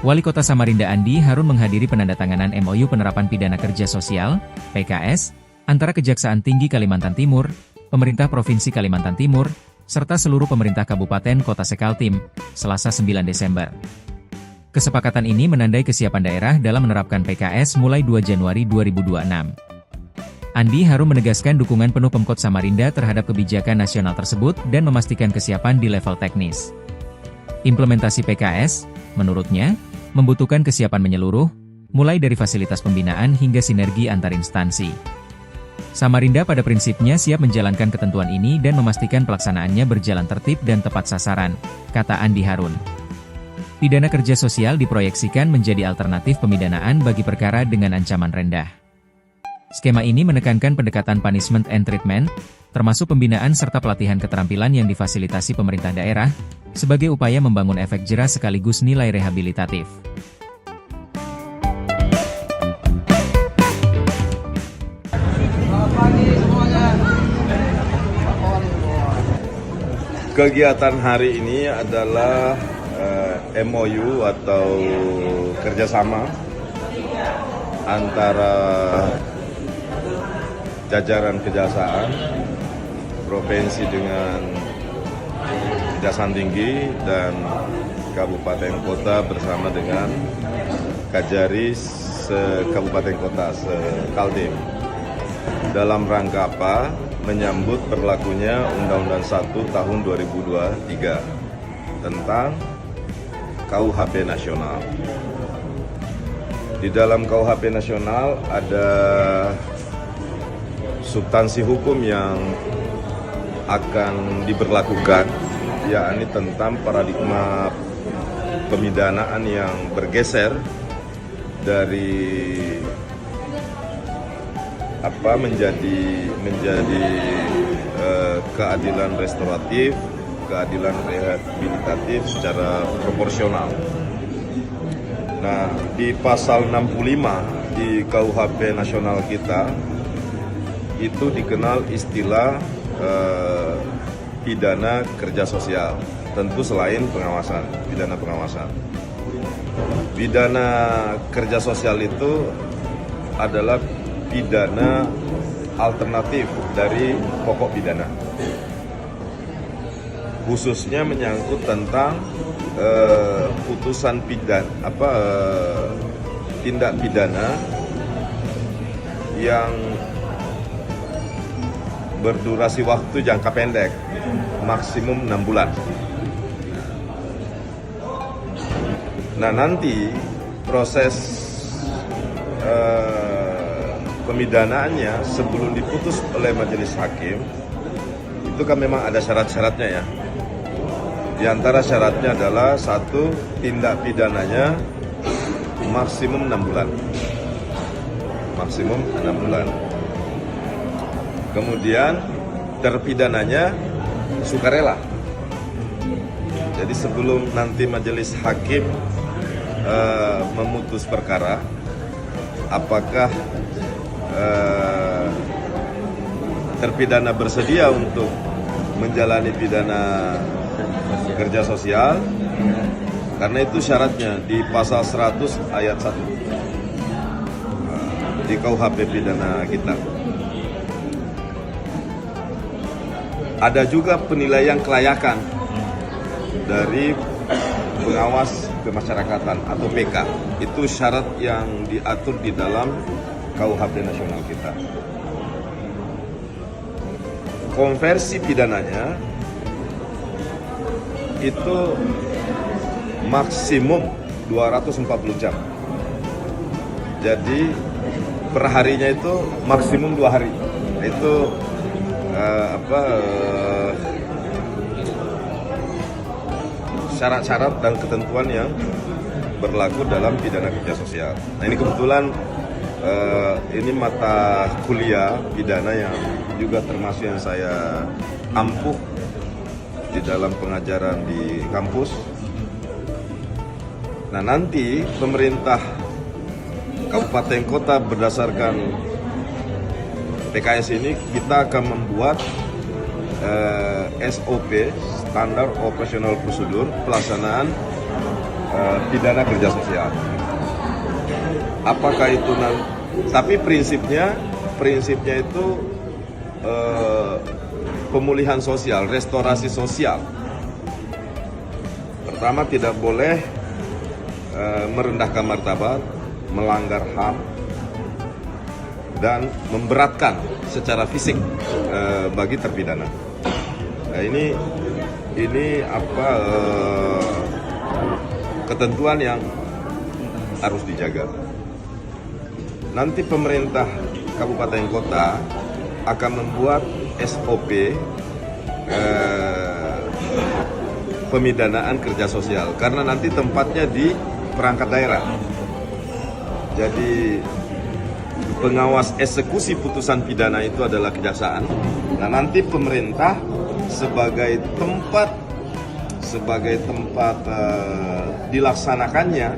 Wali Kota Samarinda Andi Harun menghadiri penandatanganan MOU penerapan pidana kerja sosial, PKS, antara Kejaksaan Tinggi Kalimantan Timur, Pemerintah Provinsi Kalimantan Timur, serta seluruh pemerintah Kabupaten Kota Sekaltim, Selasa 9 Desember. Kesepakatan ini menandai kesiapan daerah dalam menerapkan PKS mulai 2 Januari 2026. Andi Harun menegaskan dukungan penuh Pemkot Samarinda terhadap kebijakan nasional tersebut dan memastikan kesiapan di level teknis. Implementasi PKS, menurutnya, membutuhkan kesiapan menyeluruh, mulai dari fasilitas pembinaan hingga sinergi antar instansi. Samarinda pada prinsipnya siap menjalankan ketentuan ini dan memastikan pelaksanaannya berjalan tertib dan tepat sasaran, kata Andi Harun. Pidana kerja sosial diproyeksikan menjadi alternatif pemidanaan bagi perkara dengan ancaman rendah. Skema ini menekankan pendekatan punishment and treatment, termasuk pembinaan serta pelatihan keterampilan yang difasilitasi pemerintah daerah, sebagai upaya membangun efek jera sekaligus nilai rehabilitatif. Kegiatan hari ini adalah MOU atau kerjasama antara jajaran kejaksaan provinsi dengan Kejaksaan Tinggi dan Kabupaten Kota bersama dengan Kajari Kabupaten Kota Sekaltim. Dalam rangka apa? Menyambut berlakunya Undang-Undang 1 tahun 2023 tentang KUHP nasional. Di dalam KUHP nasional ada substansi hukum yang akan diberlakukan, yakni tentang paradigma pemidanaan yang bergeser dari menjadi keadilan restoratif, keadilan rehabilitatif secara proporsional. Nah, di pasal 65 di KUHP nasional kita itu dikenal istilah pidana kerja sosial, tentu selain pengawasan, pidana pengawasan. Pidana kerja sosial itu adalah pidana alternatif dari pokok pidana, khususnya menyangkut tentang putusan tindak pidana yang berdurasi waktu jangka pendek, maksimum 6 bulan. Nah, nanti proses pemidanaannya sebelum diputus oleh majelis hakim, itu kan memang ada syarat-syaratnya ya. Di antara syaratnya adalah satu, tindak pidananya maksimum 6 bulan. Maksimum 6 bulan. Kemudian terpidananya sukarela. Jadi sebelum nanti majelis hakim memutus perkara, apakah terpidana bersedia untuk menjalani pidana kerja sosial, karena itu syaratnya di pasal 100 ayat 1 di KUHP pidana kita. Ada juga penilaian kelayakan dari pengawas kemasyarakatan atau PK. Itu syarat yang diatur di dalam KUHP nasional kita. Konversi pidananya itu maksimum 240 jam. Jadi perharinya itu maksimum 2 hari. Itu syarat-syarat dan ketentuan yang berlaku dalam pidana kerja sosial. Nah, ini kebetulan ini mata kuliah pidana yang juga termasuk yang saya ampuh di dalam pengajaran di kampus. Nah, nanti pemerintah kabupaten kota berdasarkan PKS ini kita akan membuat SOP, Standar Operational Procedure, pelaksanaan pidana kerja sosial. Apakah itu tapi prinsipnya itu pemulihan sosial, restorasi sosial. Pertama, tidak boleh merendahkan martabat, melanggar HAM, dan memberatkan secara fisik bagi terpidana. Nah, ini ketentuan yang harus dijaga. Nanti pemerintah kabupaten kota akan membuat SOP pemidanaan kerja sosial, karena nanti tempatnya di perangkat daerah. Jadi pengawas eksekusi putusan pidana itu adalah kejaksaan. Nah, nanti pemerintah sebagai tempat dilaksanakannya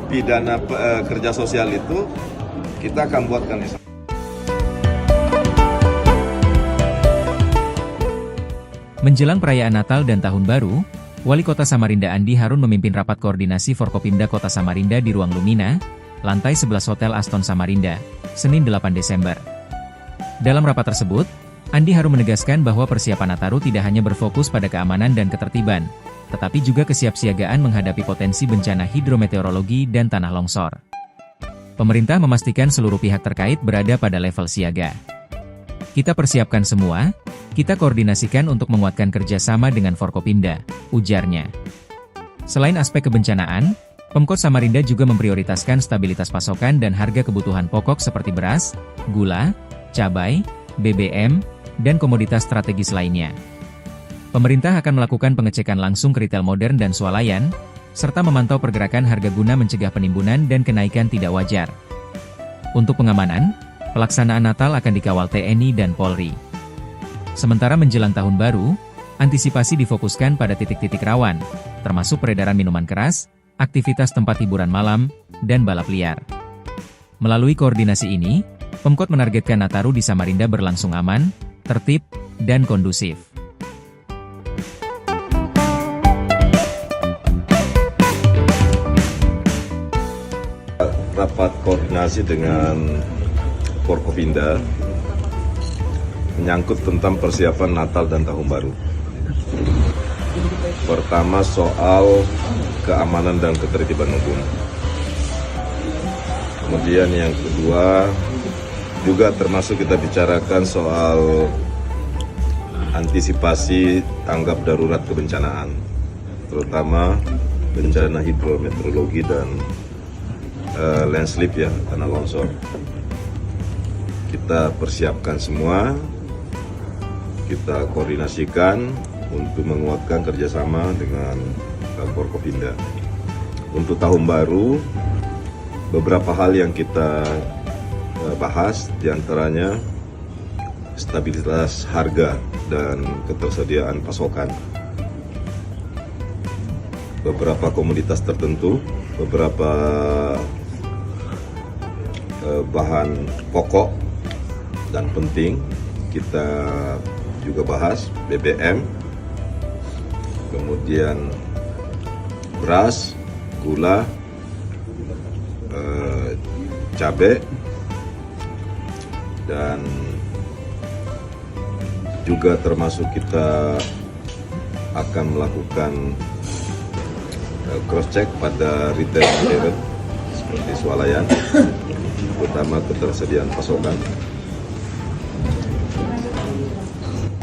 pidana kerja sosial itu, kita akan buatkan SOP. Menjelang perayaan Natal dan Tahun Baru, Wali Kota Samarinda Andi Harun memimpin rapat koordinasi Forkopimda Kota Samarinda di Ruang Lumina, lantai 11 Hotel Aston Samarinda, Senin 8 Desember. Dalam rapat tersebut, Andi Harun menegaskan bahwa persiapan Nataru tidak hanya berfokus pada keamanan dan ketertiban, tetapi juga kesiapsiagaan menghadapi potensi bencana hidrometeorologi dan tanah longsor. Pemerintah memastikan seluruh pihak terkait berada pada level siaga. Kita persiapkan semua, kita koordinasikan untuk menguatkan kerjasama dengan Forkopimda, ujarnya. Selain aspek kebencanaan, Pemkot Samarinda juga memprioritaskan stabilitas pasokan dan harga kebutuhan pokok seperti beras, gula, cabai, BBM, dan komoditas strategis lainnya. Pemerintah akan melakukan pengecekan langsung ke retail modern dan swalayan, serta memantau pergerakan harga guna mencegah penimbunan dan kenaikan tidak wajar. Untuk pengamanan, pelaksanaan Natal akan dikawal TNI dan Polri. Sementara menjelang Tahun Baru, antisipasi difokuskan pada titik-titik rawan, termasuk peredaran minuman keras, aktivitas tempat hiburan malam, dan balap liar. Melalui koordinasi ini, Pemkot menargetkan Nataru di Samarinda berlangsung aman, tertib, dan kondusif. Rapat koordinasi dengan Forkopimda menyangkut tentang persiapan Natal dan Tahun Baru. Pertama, soal keamanan dan ketertiban umum. Kemudian yang kedua, juga termasuk kita bicarakan soal antisipasi tanggap darurat kebencanaan, terutama bencana hidrometeorologi dan landslip, ya, tanah longsor. Kita persiapkan semua, kita koordinasikan untuk menguatkan kerjasama dengan Forkopimda. Untuk Tahun Baru, beberapa hal yang kita bahas, diantaranya stabilitas harga dan ketersediaan pasokan. Beberapa komoditas tertentu, beberapa bahan pokok dan penting kita juga bahas, BBM, kemudian beras, gula, cabai, dan juga termasuk kita akan melakukan cross check pada retail modern seperti swalayan, terutama ketersediaan pasokan.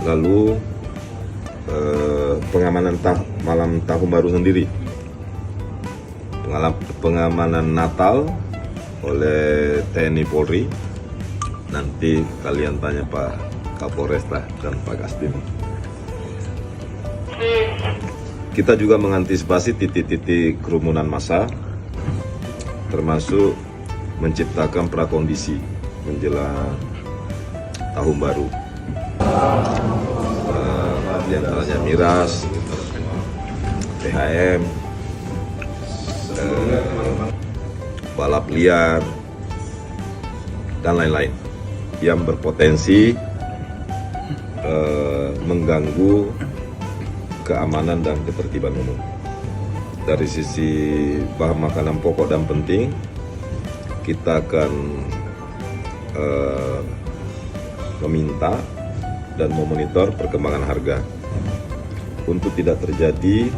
Lalu pengamanan malam Tahun Baru sendiri, pengamanan Natal oleh TNI Polri. Nanti kalian tanya Pak Kapolres dan Pak Kasdim. Kita juga mengantisipasi titik-titik kerumunan massa, termasuk menciptakan prakondisi menjelang Tahun Baru. Di antaranya miras, THM, balap liar, dan lain-lain yang berpotensi mengganggu keamanan dan ketertiban umum. dari sisi bahan makanan pokok dan penting, kita akan meminta dan memonitor perkembangan harga untuk tidak terjadi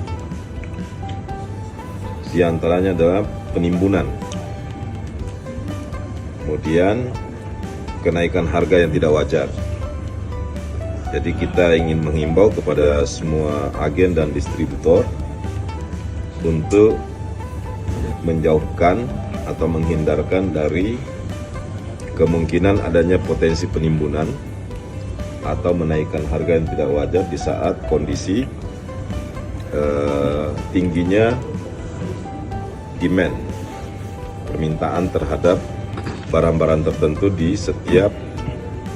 diantaranya adalah penimbunan, kemudian kenaikan harga yang tidak wajar. Jadi kita ingin menghimbau kepada semua agen dan distributor untuk menjauhkan atau menghindarkan dari kemungkinan adanya potensi penimbunan atau menaikkan harga yang tidak wajar di saat kondisi tingginya demand, permintaan terhadap barang-barang tertentu di setiap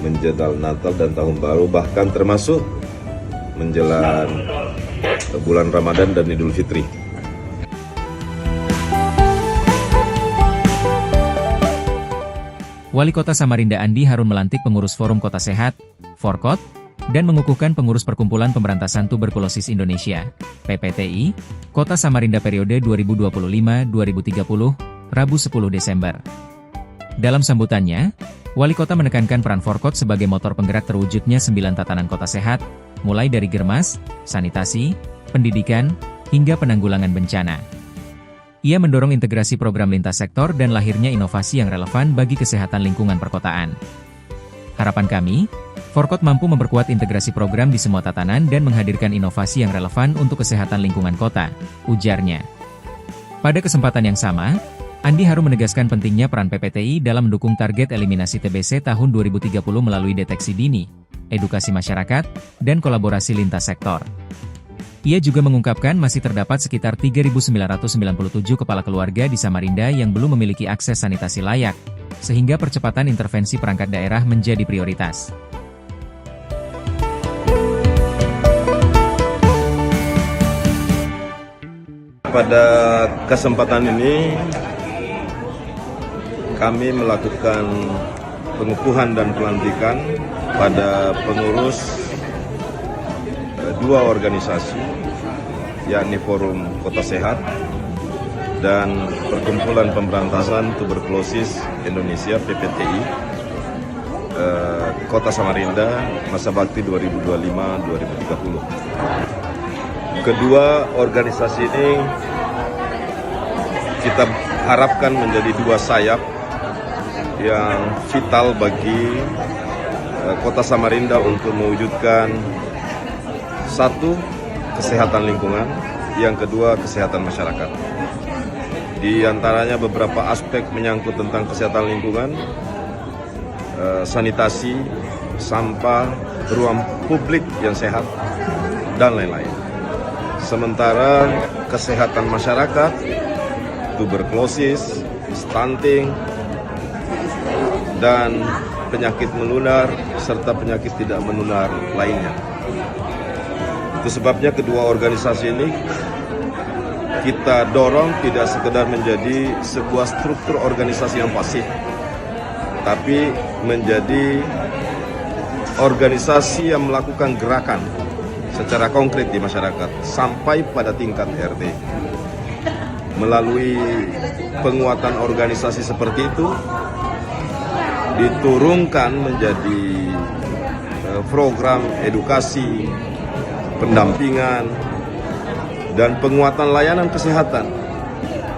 menjelang Natal dan Tahun Baru, bahkan termasuk menjelang bulan Ramadan dan Idul Fitri. Wali Kota Samarinda Andi Harun melantik pengurus Forum Kota Sehat, Forkot, dan mengukuhkan pengurus Perkumpulan Pemberantasan Tuberkulosis Indonesia, PPTI, Kota Samarinda periode 2025-2030, Rabu 10 Desember. Dalam sambutannya, Wali Kota menekankan peran Forkot sebagai motor penggerak terwujudnya 9 tatanan kota sehat, mulai dari germas, sanitasi, pendidikan, hingga penanggulangan bencana. Ia mendorong integrasi program lintas sektor dan lahirnya inovasi yang relevan bagi kesehatan lingkungan perkotaan. Harapan kami, Forkot mampu memperkuat integrasi program di semua tatanan dan menghadirkan inovasi yang relevan untuk kesehatan lingkungan kota, ujarnya. Pada kesempatan yang sama, Andi Harun menegaskan pentingnya peran PPTI dalam mendukung target eliminasi TBC tahun 2030 melalui deteksi dini, edukasi masyarakat, dan kolaborasi lintas sektor. Ia juga mengungkapkan masih terdapat sekitar 3.997 kepala keluarga di Samarinda yang belum memiliki akses sanitasi layak, sehingga percepatan intervensi perangkat daerah menjadi prioritas. Pada kesempatan ini, kami melakukan pengukuhan dan pelantikan pada pengurus dua organisasi, yakni Forum Kota Sehat dan Perkumpulan Pemberantasan Tuberkulosis Indonesia (PPTI), Kota Samarinda masa bakti 2025-2030. Kedua organisasi ini kita harapkan menjadi dua sayap yang vital bagi Kota Samarinda untuk mewujudkan satu, kesehatan lingkungan, yang kedua, kesehatan masyarakat. Di antaranya beberapa aspek menyangkut tentang kesehatan lingkungan, sanitasi, sampah, ruang publik yang sehat, dan lain-lain. Sementara kesehatan masyarakat, tuberkulosis, stunting, dan penyakit menular serta penyakit tidak menular lainnya. Itu sebabnya kedua organisasi ini kita dorong tidak sekedar menjadi sebuah struktur organisasi yang pasif, tapi menjadi organisasi yang melakukan gerakan secara konkret di masyarakat sampai pada tingkat RT. Melalui penguatan organisasi seperti itu, diturunkan menjadi program edukasi, pendampingan, dan penguatan layanan kesehatan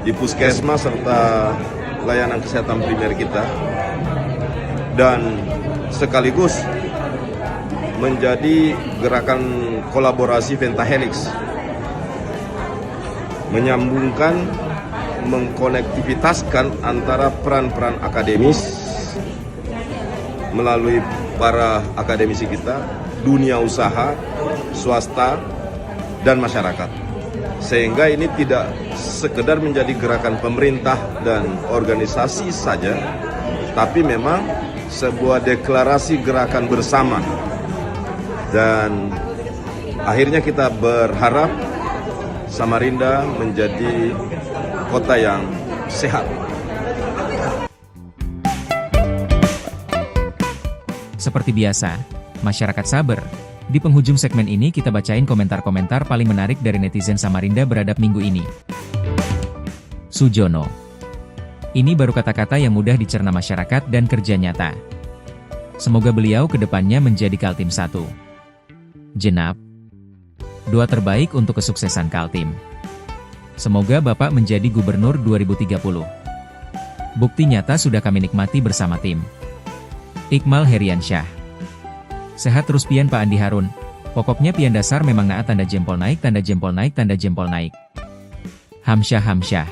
di puskesmas serta layanan kesehatan primer kita, dan sekaligus menjadi gerakan kolaborasi pentahelix, menyambungkan, mengkonektivitaskan antara peran-peran akademis melalui para akademisi kita, dunia usaha, swasta, dan masyarakat. Sehingga ini tidak sekedar menjadi gerakan pemerintah dan organisasi saja, tapi memang sebuah deklarasi gerakan bersama. Dan akhirnya kita berharap Samarinda menjadi kota yang sehat. Seperti biasa, masyarakat sabar. Di penghujung segmen ini kita bacain komentar-komentar paling menarik dari netizen Samarinda beradab minggu ini. Sujono. Ini baru kata-kata yang mudah dicerna masyarakat dan kerja nyata. Semoga beliau ke depannya menjadi Kaltim 1. Genap. Doa terbaik untuk kesuksesan Kaltim. Semoga Bapak menjadi gubernur 2030. Bukti nyata sudah kami nikmati bersama tim. Iqmal Heriansyah. Sehat terus pian Pak Andi Harun. Pokoknya pian dasar memang naat tanda jempol naik, tanda jempol naik, tanda jempol naik. Hamsyah.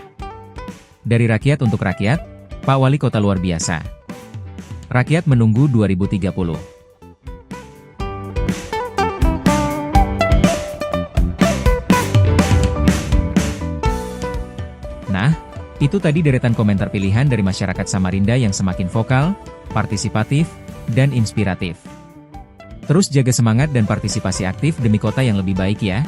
Dari rakyat untuk rakyat, Pak Wali Kota luar biasa. Rakyat menunggu 2030. Nah, itu tadi deretan komentar pilihan dari masyarakat Samarinda yang semakin vokal, partisipatif, dan inspiratif. Terus jaga semangat dan partisipasi aktif demi kota yang lebih baik ya.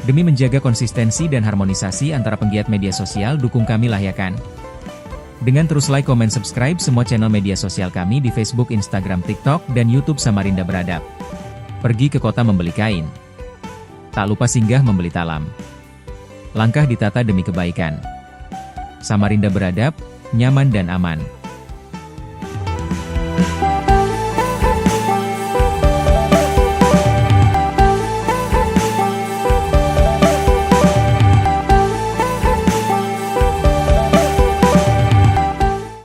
Demi menjaga konsistensi dan harmonisasi antara penggiat media sosial, dukung kami lah ya kan. Dengan terus like, komen, subscribe semua channel media sosial kami di Facebook, Instagram, TikTok, dan YouTube Samarinda Beradab. Pergi ke kota membeli kain. Tak lupa singgah membeli talam. Langkah ditata demi kebaikan. Samarinda Beradab, nyaman dan aman.